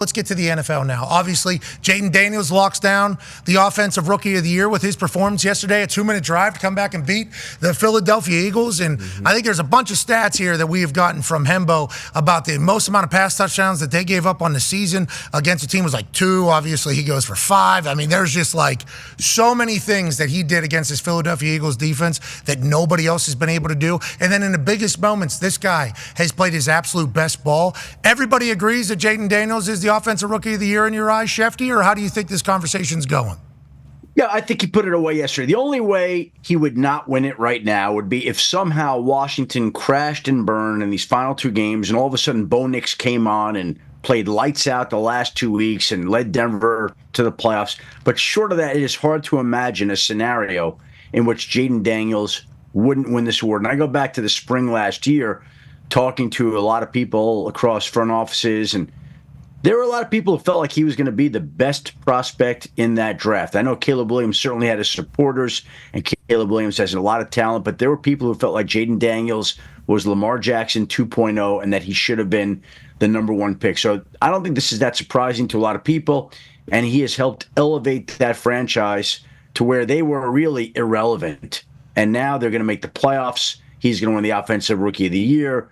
Let's get to the NFL now. Obviously, Jayden Daniels locks down the Offensive Rookie of the Year with his performance yesterday, a 2-minute drive to come back and beat the Philadelphia Eagles. And I think there's a bunch of stats here that we have gotten from Hembo about the most amount of pass touchdowns that they gave up on the season against a team was like 2. Obviously, he goes for 5. I mean, there's just like so many things that he did against this Philadelphia Eagles defense that nobody else has been able to do. And then in the biggest moments, this guy has played his absolute best ball. Everybody agrees that Jayden Daniels is the Offensive Rookie of the Year in your eyes, Schefter, or how do you think this conversation's going? Yeah, I think he put it away yesterday. The only way he would not win it right now would be if somehow Washington crashed and burned in these final 2 games and all of a sudden Bo Nix came on and played lights out the last 2 weeks and led Denver to the playoffs. But short of that, it is hard to imagine a scenario in which Jayden Daniels wouldn't win this award. And I go back to the spring last year, talking to a lot of people across front offices, and there were a lot of people who felt like he was going to be the best prospect in that draft. I know Caleb Williams certainly had his supporters, and Caleb Williams has a lot of talent, but there were people who felt like Jayden Daniels was Lamar Jackson 2.0 and that he should have been the number 1 pick. So I don't think this is that surprising to a lot of people, and he has helped elevate that franchise to where they were really irrelevant. And now they're going to make the playoffs. He's going to win the Offensive Rookie of the Year.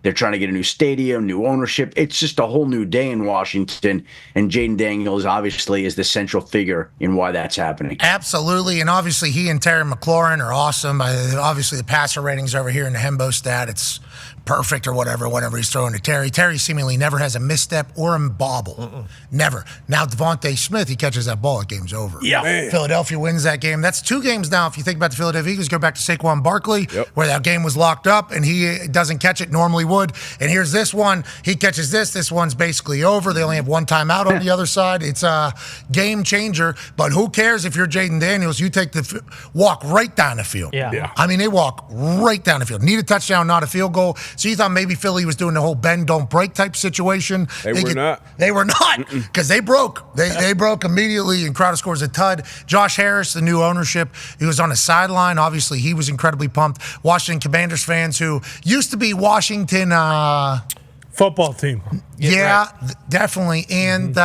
They're trying to get a new stadium, new ownership. It's just a whole new day in Washington, and Jayden Daniels obviously is the central figure in why that's happening. Absolutely, and obviously he and Terry McLaurin are awesome. Obviously the passer ratings over here in the Hembo stat, it's perfect or whatever, whenever he's throwing to Terry. Terry seemingly never has a misstep or a bobble. Never. Now Devontae Smith, he catches that ball, the game's over. Yeah. Man. Philadelphia wins that game. That's 2 games now. If you think about the Philadelphia Eagles, go back to Saquon Barkley, where that game was locked up and he doesn't catch it, normally would. And here's this one. He catches this. This one's basically over. They only have 1 timeout on the other side. It's a game changer. But who cares if you're Jayden Daniels? You take the walk right down the field. Yeah. I mean, they walk right down the field. Need a touchdown, not a field goal. So you thought maybe Philly was doing the whole bend, don't break type situation. They were not. They were not, because they broke. They broke immediately, and Crowder scores a tud. Josh Harris, the new ownership, he was on the sideline. Obviously, he was incredibly pumped. Washington Commanders fans who used to be Washington football team. Definitely. And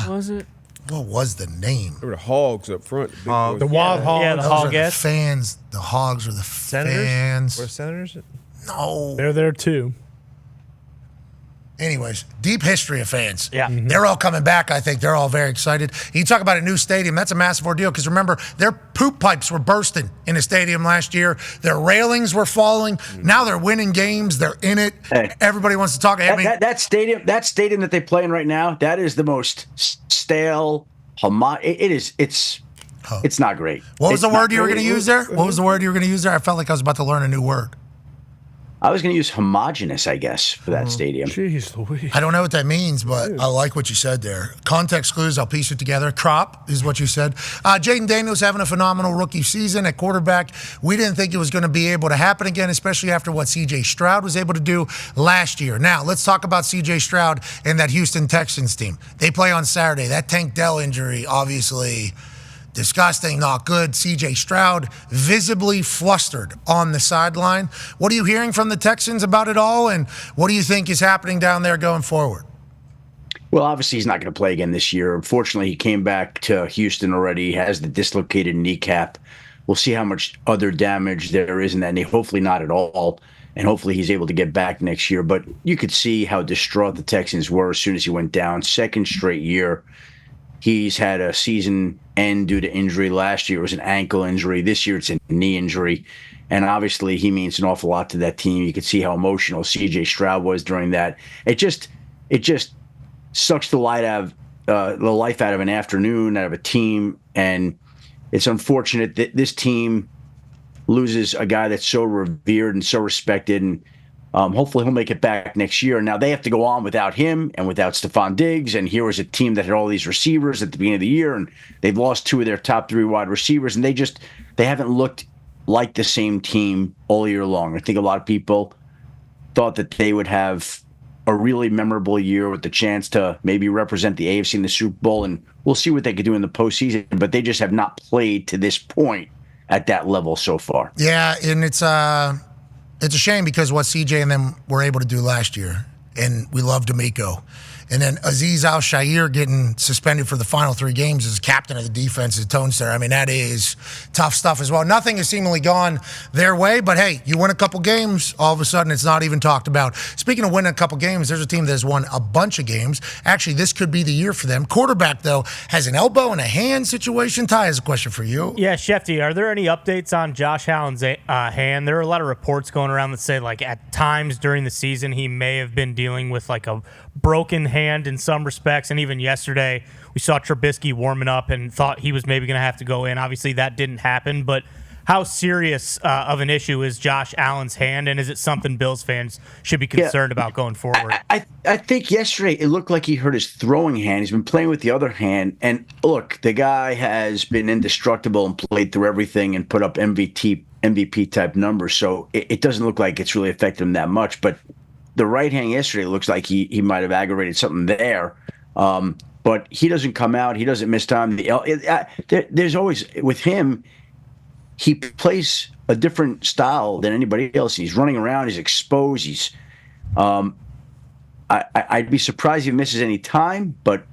was it? What was the name? There were the Hogs up front. The Wild Hogs. Yeah, the Hogs. Fans. The Hogs are the Senators? fans. Were Senators? No. They're there too. Anyways, deep history of fans. Yeah. They're all coming back, I think. They're all very excited. You talk about a new stadium, that's a massive ordeal, because remember, their poop pipes were bursting in the stadium last year. Their railings were falling. Now they're winning games. They're in it. Hey. Everybody wants to talk. That stadium that they play in right now, that is the most stale, it's not great. What was the word you were going to use there? What was the word you were going to use there? I felt like I was about to learn a new word. I was going to use homogenous, I guess, for that stadium. Jeez Louise. I don't know what that means, but I like what you said there. Context clues, I'll piece it together. Crop is what you said. Jayden Daniels having a phenomenal rookie season at quarterback. We didn't think it was going to be able to happen again, especially after what C.J. Stroud was able to do last year. Now, let's talk about C.J. Stroud and that Houston Texans team. They play on Saturday. That Tank Dell injury, obviously disgusting, not good. C.J. Stroud visibly flustered on the sideline. What are you hearing from the Texans about it all, and what do you think is happening down there going forward? Well, obviously he's not going to play again this year. Unfortunately, he came back to Houston already. He has the dislocated kneecap. We'll see how much other damage there is in that knee. Hopefully not at all, and hopefully he's able to get back next year. But you could see how distraught the Texans were as soon as he went down. 2nd straight year. He's had a season end due to injury. Last year it was an ankle injury. This year it's a knee injury. And obviously he means an awful lot to that team. You could see how emotional C.J. Stroud was during that. It just sucks the life out of an afternoon, out of a team. And it's unfortunate that this team loses a guy that's so revered and so respected. And hopefully he'll make it back next year. Now they have to go on without him and without Stephon Diggs. And here was a team that had all these receivers at the beginning of the year, and they've lost 2 of their top 3 wide receivers, and they haven't looked like the same team all year long. I think a lot of people thought that they would have a really memorable year with the chance to maybe represent the AFC in the Super Bowl, and we'll see what they could do in the postseason. But they just have not played to this point at that level so far. Yeah, and it's a shame because what CJ and them were able to do last year. and we love D'Amico. And then Azeez Al-Shaair getting suspended for the final 3 games as captain of the defense at Tone Star. I mean, that is tough stuff as well. Nothing has seemingly gone their way, but hey, you win a couple games, all of a sudden it's not even talked about. Speaking of winning a couple games, there's a team that has won a bunch of games. Actually, this could be the year for them. Quarterback, though, has an elbow and a hand situation. Ty has a question for you. Yeah, Schefter, are there any updates on Josh Allen's hand? There are a lot of reports going around that say, like, at times during the season, he may have been dealing with, like, a broken hand in some respects. And even yesterday, we saw Trubisky warming up and thought he was maybe going to have to go in. Obviously, that didn't happen. But how serious of an issue is Josh Allen's hand, and is it something Bills fans should be concerned about going forward? I think yesterday it looked like he hurt his throwing hand. He's been playing with the other hand. And look, the guy has been indestructible and played through everything and put up MVP type numbers. So it doesn't look like it's really affected him that much. But the right hand yesterday looks like he might have aggravated something there. But he doesn't come out. He doesn't miss time. There's always, with him, he plays a different style than anybody else. He's running around. He's exposed. I'd be surprised if he misses any time, but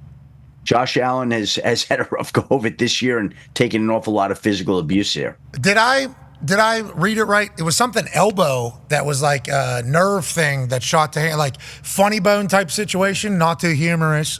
Josh Allen has had a rough go of it this year and taken an awful lot of physical abuse here. Did I read it right? It was something elbow that was like a nerve thing that shot to hand, like funny bone type situation, not too humorous.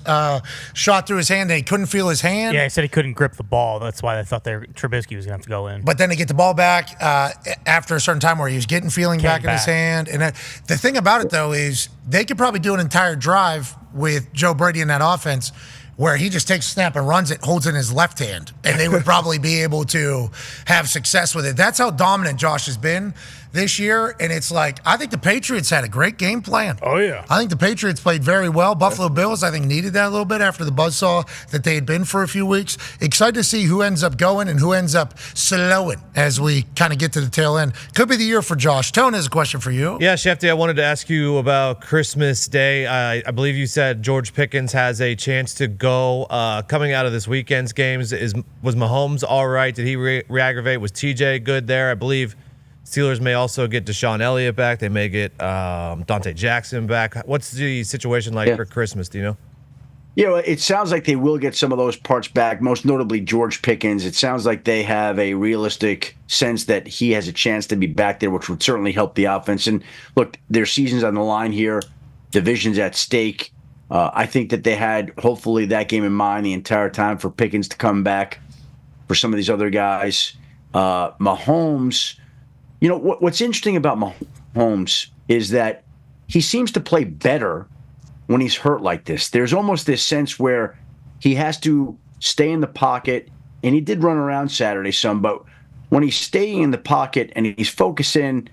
Shot through his hand and he couldn't feel his hand. Yeah, he said he couldn't grip the ball. That's why they thought Trubisky was going to have to go in. But then to get the ball back after a certain time where he was getting feeling back in his hand. And the thing about it, though, is they could probably do an entire drive with Joe Brady in that offense where he just takes a snap and runs it, holds it in his left hand, and they would probably be able to have success with it. That's how dominant Josh has been this year, and it's like, I think the Patriots had a great game plan. Oh, yeah. I think the Patriots played very well. Buffalo Bills, I think, needed that a little bit after the buzzsaw that they had been for a few weeks. Excited to see who ends up going and who ends up slowing as we kind of get to the tail end. Could be the year for Josh. Tone has a question for you. Yeah, Schefter, I wanted to ask you about Christmas Day. I believe you said George Pickens has a chance to go coming out of this weekend's games. Was Mahomes all right? Did he re-aggravate? Was TJ good there? I believe Steelers may also get Deshaun Elliott back. They may get Dante Jackson back. What's the situation like for Christmas? Do you know? Yeah, it sounds like they will get some of those parts back, most notably George Pickens. It sounds like they have a realistic sense that he has a chance to be back there, which would certainly help the offense. And look, their season's on the line here. Division's at stake. I think that they had, hopefully, that game in mind the entire time for Pickens to come back for some of these other guys. Mahomes, you know, what's interesting about Mahomes is that he seems to play better when he's hurt like this. There's almost this sense where he has to stay in the pocket, and he did run around Saturday some, but when he's staying in the pocket and he's focusing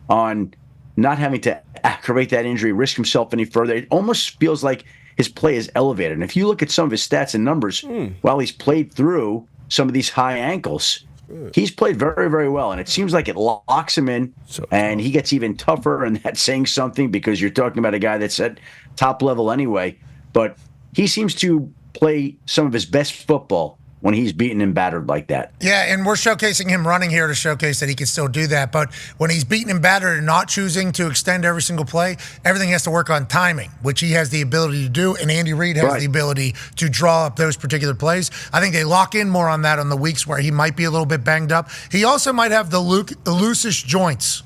on not having to aggravate that injury, risk himself any further, it almost feels like his play is elevated. And if you look at some of his stats and numbers, while he's played through some of these high ankles, he's played very, very well. And it seems like it locks him in, and he gets even tougher, and that's saying something because you're talking about a guy that's at top level anyway. But he seems to play some of his best football when he's beaten and battered like that. Yeah, and we're showcasing him running here to showcase that he can still do that. But when he's beaten and battered and not choosing to extend every single play, everything has to work on timing, which he has the ability to do, and Andy Reid has the ability to draw up those particular plays. I think they lock in more on that on the weeks where he might be a little bit banged up. He also might have the loosest joints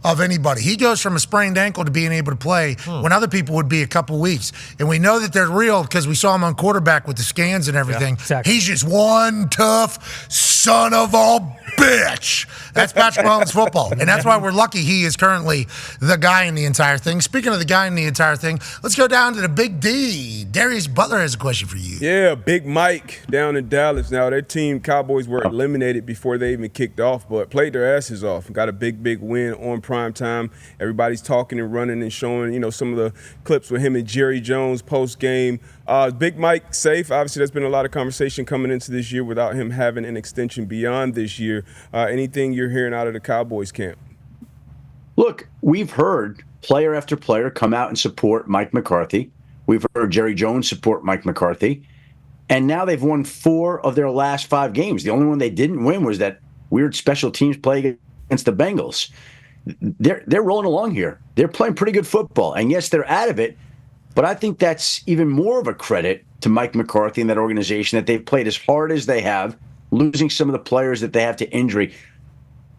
of anybody. He goes from a sprained ankle to being able to play when other people would be a couple weeks. And we know that they're real because we saw him on quarterback with the scans and everything. Yeah, exactly. He's just one tough son of a bitch. That's Patrick Mahomes football. And that's why we're lucky he is currently the guy in the entire thing. Speaking of the guy in the entire thing, let's go down to the Big D. Darius Butler has a question for you. Yeah, Big Mike down in Dallas. Now, their team, Cowboys, were eliminated before they even kicked off, but played their asses off. Got a big win on prime time. Everybody's talking and running and showing, some of the clips with him and Jerry Jones post-game. Big Mike safe. Obviously, there's been a lot of conversation coming into this year without him having an extension beyond this year. Anything you're hearing out of the Cowboys camp? Look, we've heard player after player come out and support Mike McCarthy. We've heard Jerry Jones support Mike McCarthy. And now they've won 4 of their last 5 games. The only one they didn't win was that weird special teams play against the Bengals. they're rolling along here. They're playing pretty good football. And yes, they're out of it, but I think that's even more of a credit to Mike McCarthy and that organization that they've played as hard as they have, losing some of the players that they have to injury.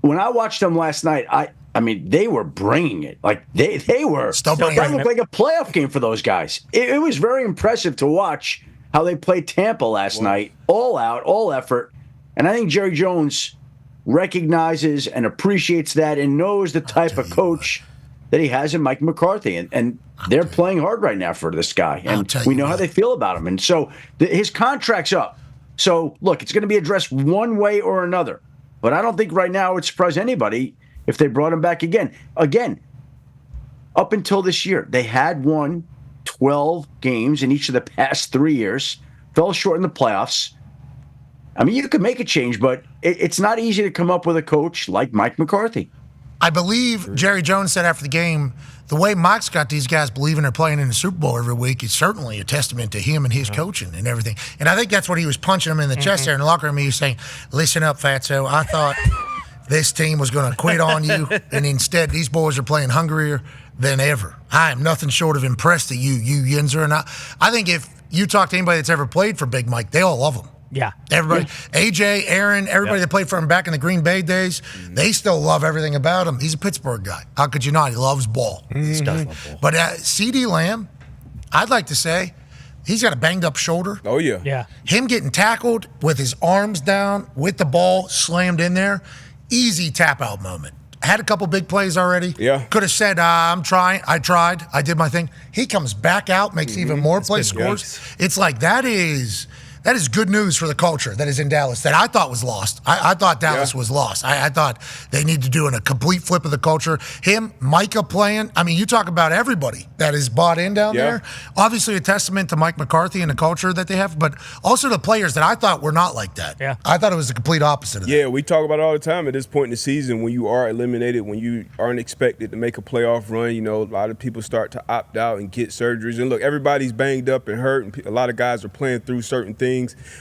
When I watched them last night, I mean, they were bringing it. Like, they were. That looked like a playoff game for those guys. It was very impressive to watch how they played Tampa last night. All out, all effort. And I think Jerry Jones recognizes and appreciates that and knows the type of coach that he has in Mike McCarthy. And they're playing hard right now for this guy. And we know how they feel about him. And so his contract's up. So, look, it's going to be addressed one way or another. But I don't think right now it would surprise anybody if they brought him back again. Again, up until this year, they had won 12 games in each of the past 3 years, fell short in the playoffs. I mean, you could make a change, but it's not easy to come up with a coach like Mike McCarthy. I believe Jerry Jones said after the game, the way Mike's got these guys believing they're playing in the Super Bowl every week is certainly a testament to him and his coaching and everything. And I think that's what he was punching him in the chest there in the locker room. He was saying, listen up, Fatso. I thought this team was going to quit on you, and instead these boys are playing hungrier than ever. I am nothing short of impressed at you Yinzer. And I think if you talk to anybody that's ever played for Big Mike, they all love him. Yeah. Everybody, AJ, Aaron, everybody that played for him back in the Green Bay days, they still love everything about him. He's a Pittsburgh guy. How could you not? He loves ball. He does love ball. But CeeDee Lamb, I'd like to say, he's got a banged up shoulder. Oh, yeah. Yeah. Him getting tackled with his arms down, with the ball slammed in there, easy tap out moment. Had a couple big plays already. Yeah. Could have said, I'm trying. I tried. I did my thing. He comes back out, makes even more plays, scores. It's like that is good news for the culture that is in Dallas that I thought was lost. I thought Dallas was lost. I thought they need to do a complete flip of the culture. Him, Micah playing. I mean, you talk about everybody that is bought in down there. Obviously a testament to Mike McCarthy and the culture that they have, but also the players that I thought were not like that. Yeah. I thought it was the complete opposite of that. Yeah, we talk about it all the time at this point in the season when you are eliminated, when you aren't expected to make a playoff run. You know, a lot of people start to opt out and get surgeries. And look, everybody's banged up and hurt, and a lot of guys are playing through certain things.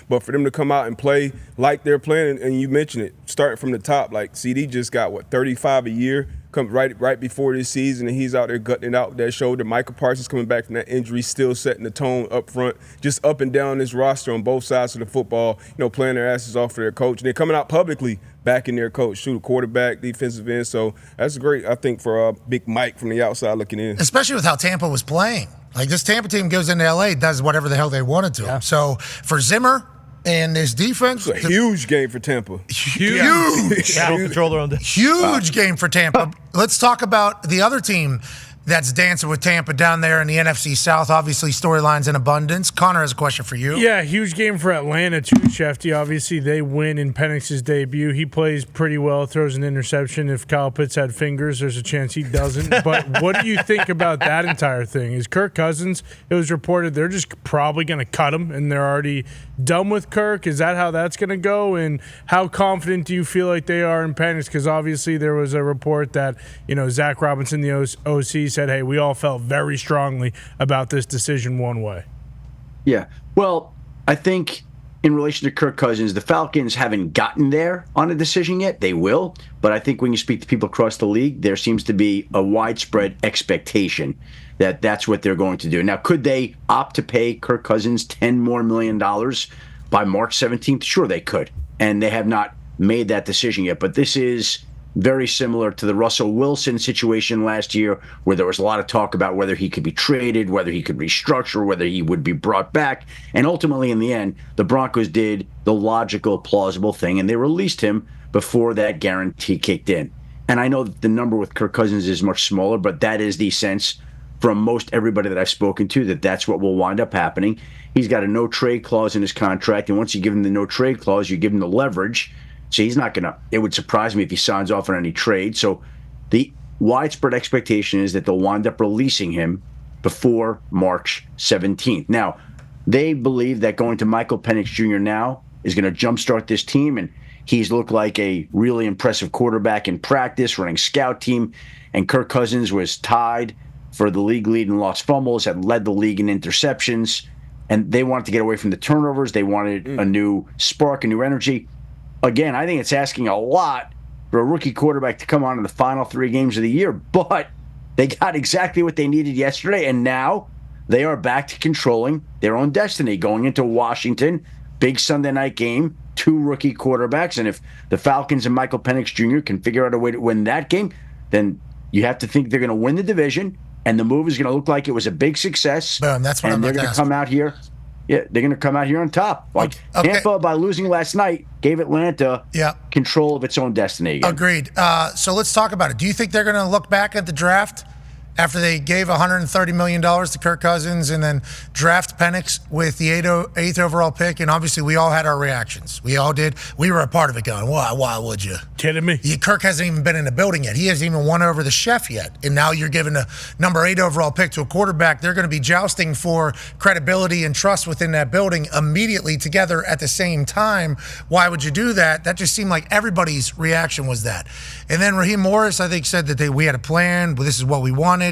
But for them to come out and play like they're playing, and you mentioned it, starting from the top, like CD just got, 35 a year, come right before this season, and he's out there gutting it out with that shoulder. Micah Parsons coming back from that injury, still setting the tone up front, just up and down this roster on both sides of the football, playing their asses off for their coach. And they're coming out publicly backing their coach, shoot a quarterback, defensive end. So that's great, I think, for Big Mike from the outside looking in. Especially with how Tampa was playing. Like, this Tampa team goes into L.A., does whatever the hell they wanted to. Yeah. So for Zimmer and his defense. It's a huge game for Tampa. Huge. Control their own day. Huge game for Tampa. Let's talk about the other team that's dancing with Tampa down there in the NFC South. Obviously, storylines in abundance. Connor has a question for you. Yeah, huge game for Atlanta, too, Schefty. Obviously, they win in Penix's debut. He plays pretty well, throws an interception. If Kyle Pitts had fingers, there's a chance he doesn't. But what do you think about that entire thing? Is Kirk Cousins, it was reported they're just probably going to cut him, and they're already done with Kirk. Is that how that's going to go? And how confident do you feel like they are in Penix? Because obviously there was a report that, Zach Robinson, the OC, said, hey, we all felt very strongly about this decision one way. Yeah. Well, I think in relation to Kirk Cousins, the Falcons haven't gotten there on a decision yet. They will. But I think when you speak to people across the league, there seems to be a widespread expectation that that's what they're going to do. Now, could they opt to pay Kirk Cousins $10 million more by March 17th? Sure, they could. And they have not made that decision yet. But this is very similar to the Russell Wilson situation last year, where there was a lot of talk about whether he could be traded, whether he could restructure, whether he would be brought back. And ultimately, in the end, the Broncos did the logical, plausible thing, and they released him before that guarantee kicked in. And I know that the number with Kirk Cousins is much smaller, but that is the sense from most everybody that I've spoken to, that that's what will wind up happening. He's got a no-trade clause in his contract, and once you give him the no-trade clause, you give him the leverage. So he's not going to, it would surprise me if he signs off on any trade. So the widespread expectation is that they'll wind up releasing him before March 17th. Now, they believe that going to Michael Penix Jr. now is going to jumpstart this team, and he's looked like a really impressive quarterback in practice, running scout team, and Kirk Cousins was tied for the league lead in lost fumbles, had led the league in interceptions, and they wanted to get away from the turnovers. They wanted a new spark, a new energy. Again, I think it's asking a lot for a rookie quarterback to come on in the final 3 games of the year, but they got exactly what they needed yesterday, and now they are back to controlling their own destiny. Going into Washington, big Sunday night game, 2 rookie quarterbacks, and if the Falcons and Michael Penix Jr. can figure out a way to win that game, then you have to think they're going to win the division, and the move is going to look like it was a big success. Boom, that's what and they're going to come out here. Yeah, they're going to come out here on top. Like Tampa, by losing last night, gave Atlanta control of its own destiny again. Agreed. So let's talk about it. Do you think they're going to look back at the draft after they gave $130 million to Kirk Cousins and then draft Penix with the 8th overall pick? And obviously, we all had our reactions. We all did. We were a part of it going, why would you? Kidding me? Kirk hasn't even been in the building yet. He hasn't even won over the chef yet. And now you're giving a number 8 overall pick to a quarterback. They're going to be jousting for credibility and trust within that building immediately together at the same time. Why would you do that? That just seemed like everybody's reaction was that. And then Raheem Morris, I think, said that we had a plan. Well, this is what we wanted.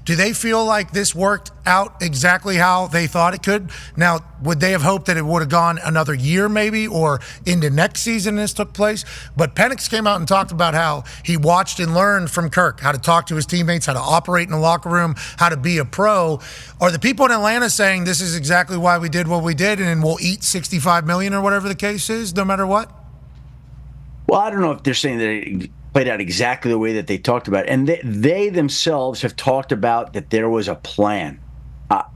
Do they feel like this worked out exactly how they thought it could? Now, would they have hoped that it would have gone another year maybe or into next season this took place? But Penix came out and talked about how he watched and learned from Kirk, how to talk to his teammates, how to operate in the locker room, how to be a pro. Are the people in Atlanta saying this is exactly why we did what we did and we'll eat $65 million or whatever the case is, no matter what? Well, I don't know if they're saying that it played out exactly the way that they talked about it. And they themselves have talked about that there was a plan.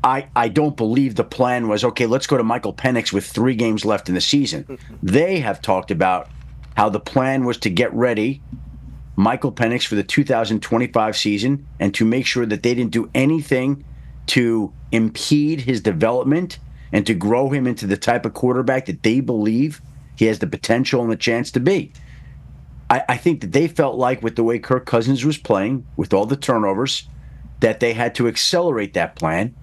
I don't believe the plan was, okay, let's go to Michael Penix with 3 games left in the season. They have talked about how the plan was to get ready Michael Penix for the 2025 season and to make sure that they didn't do anything to impede his development and to grow him into the type of quarterback that they believe he has the potential and the chance to be. I think that they felt like with the way Kirk Cousins was playing, with all the turnovers, that they had to accelerate that plan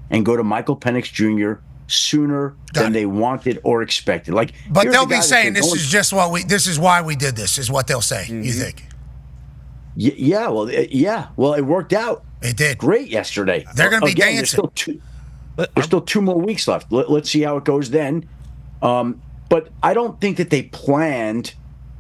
and go to Michael Penix Jr. sooner than they wanted or expected. But they'll be saying this is why we did this, is what they'll say, you think? Yeah, well, it worked out. It did. Great yesterday. They're going to be dancing. There's still 2 more weeks left. Let's see how it goes then. But I don't think that they planned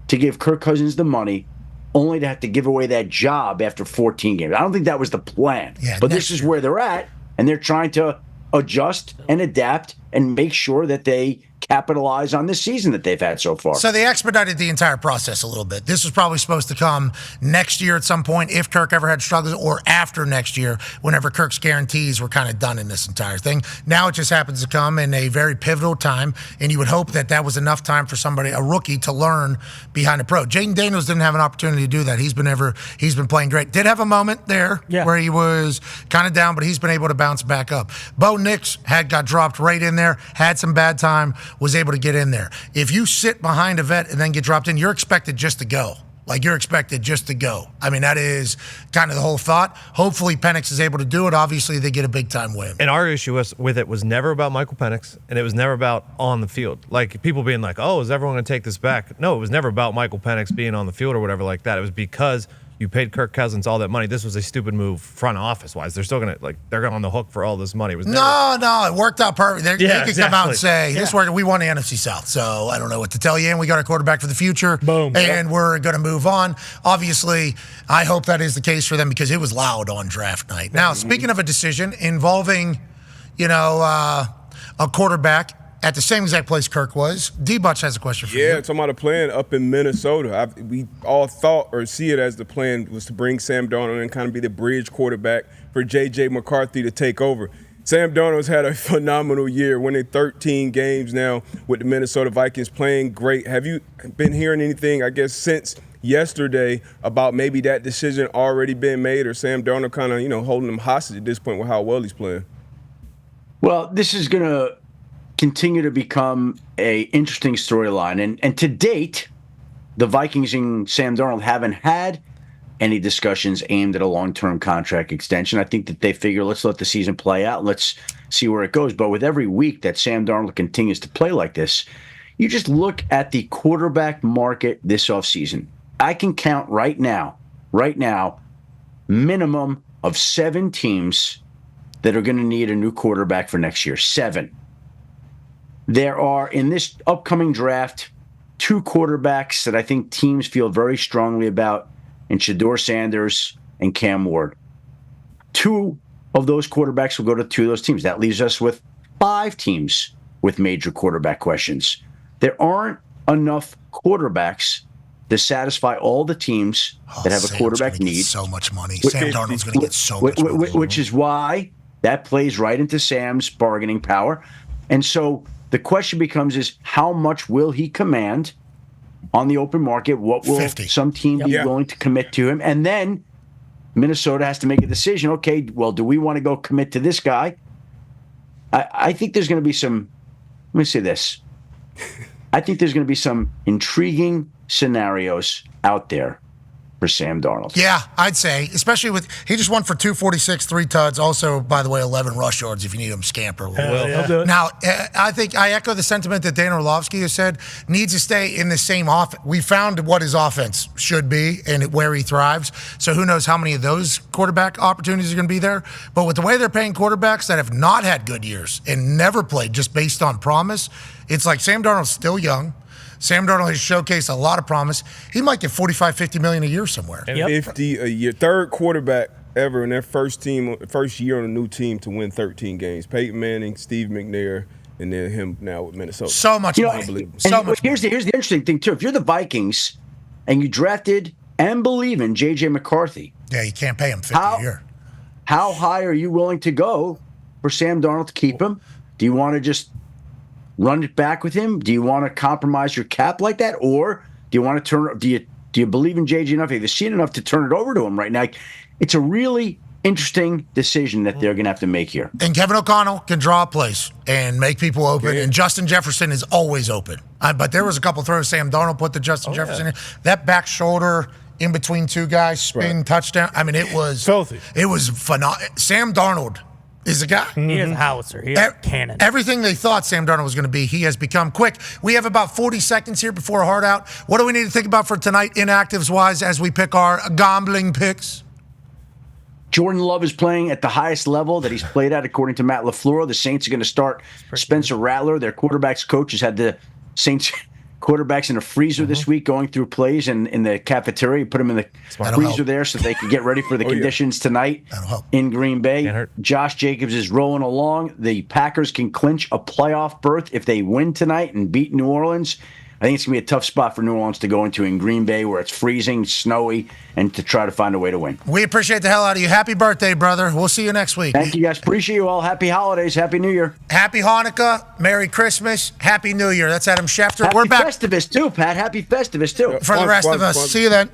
to give Kirk Cousins the money only to have to give away that job after 14 games. I don't think that was the plan. Yeah, but this is where they're at, and they're trying to adjust and adapt and make sure that they capitalize on this season that they've had so far. So they expedited the entire process a little bit. This was probably supposed to come next year at some point if Kirk ever had struggles, or after next year whenever Kirk's guarantees were kind of done in this entire thing. Now it just happens to come in a very pivotal time, and you would hope that that was enough time for a rookie, to learn behind a pro. Jayden Daniels didn't have an opportunity to do that. He's been playing great. Did have a moment there where he was kind of down, but he's been able to bounce back up. Bo Nix got dropped right in there, had some bad time, was able to get in there. If you sit behind a vet and then get dropped in, you're expected just to go. You're expected just to go. I mean, that is kind of the whole thought. Hopefully Penix is able to do it. Obviously, they get a big-time win. And our issue with it was never about Michael Penix, and it was never about on the field. People being like, oh, is everyone going to take this back? No, it was never about Michael Penix being on the field or whatever like that. It was because you paid Kirk Cousins all that money. This was a stupid move front office wise. They're still going to they're on the hook for all this money. It was no, it worked out perfect. They could come out and say, this worked. We won the NFC South, so I don't know what to tell you. And we got a quarterback for the future. Boom. And we're going to move on. Obviously, I hope that is the case for them because it was loud on draft night. Now, speaking of a decision involving, a quarterback at the same exact place Kirk was, D-Butch has a question for you. Yeah, talking about a plan up in Minnesota. We all thought or see it as the plan was to bring Sam Darnold and kind of be the bridge quarterback for J.J. McCarthy to take over. Sam Darnold's had a phenomenal year, winning 13 games now with the Minnesota Vikings, playing great. Have you been hearing anything, I guess, since yesterday about maybe that decision already been made, or Sam Darnold kind of, holding him hostage at this point with how well he's playing? Well, this is going to continue to become a interesting storyline. And to date, the Vikings and Sam Darnold haven't had any discussions aimed at a long-term contract extension. I think that they figure, let's let the season play out. Let's see where it goes. But with every week that Sam Darnold continues to play like this, you just look at the quarterback market this offseason. I can count right now, minimum of 7 teams that are going to need a new quarterback for next year. 7. There are, in this upcoming draft, two quarterbacks that I think teams feel very strongly about in Shedeur Sanders and Cam Ward. Two of those quarterbacks will go to two of those teams. That leaves us with 5 teams with major quarterback questions. There aren't enough quarterbacks to satisfy all the teams that have a quarterback need. So much money. Sam Darnold's going to get so much money. Which is why that plays right into Sam's bargaining power. And so the question becomes is how much will he command on the open market? What will 50. some team be willing to commit to him? And then Minnesota has to make a decision. Okay, well, do we want to go commit to this guy? I think there's going to be some, let me say this. I think there's going to be some intriguing scenarios out there for Sam Darnold. Yeah, I'd say, especially with he just won for 246, 3 tuds. Also, by the way, 11 rush yards if you need him scamper. Now, I think I echo the sentiment that Dan Orlovsky has said needs to stay in the same offense. We found what his offense should be and where he thrives. So who knows how many of those quarterback opportunities are going to be there. But with the way they're paying quarterbacks that have not had good years and never played just based on promise, it's like Sam Darnold's still young. Sam Darnold has showcased a lot of promise. He might get 45, 50 million a year somewhere. 50 a year. Third quarterback ever in their first year on a new team to win 13 games. Peyton Manning, Steve McNair, and then him now with Minnesota. So much money. Unbelievable. So much here's the interesting thing, too. If you're the Vikings and you drafted and believe in J.J. McCarthy. Yeah, you can't pay him 50 a year. How high are you willing to go for Sam Darnold to keep him? Do you want to just run it back with him? Do you want to compromise your cap like that, or do you want to turn? Do you believe in JJ enough? Have you seen enough to turn it over to him right now? It's a really interesting decision that they're going to have to make here. And Kevin O'Connell can draw plays and make people open, and Justin Jefferson is always open. But there was a couple throws Sam Darnold put to Justin Jefferson in. That back shoulder in between two guys, spin touchdown. I mean, it was filthy. It was phenomenal. Sam Darnold is a guy. He is a howitzer. He is a cannon. Everything they thought Sam Darnold was going to be, he has become quick. We have about 40 seconds here before a hard out. What do we need to think about for tonight, inactives-wise, as we pick our gambling picks? Jordan Love is playing at the highest level that he's played at, according to Matt LaFleur. The Saints are going to start Spencer Rattler. Their quarterbacks coach has had the Saints quarterbacks in a freezer this week going through plays in the cafeteria. Put them in the freezer there so they can get ready for the conditions tonight in Green Bay. Josh Jacobs is rolling along. The Packers can clinch a playoff berth if they win tonight and beat New Orleans. I think it's going to be a tough spot for New Orleans to go into in Green Bay where it's freezing, snowy, and to try to find a way to win. We appreciate the hell out of you. Happy birthday, brother. We'll see you next week. Thank you, guys. Appreciate you all. Happy holidays. Happy New Year. Happy Hanukkah. Merry Christmas. Happy New Year. That's Adam Schefter. Happy We're back. Festivus, too, Pat. Happy Festivus, too. For the rest of us. See you then.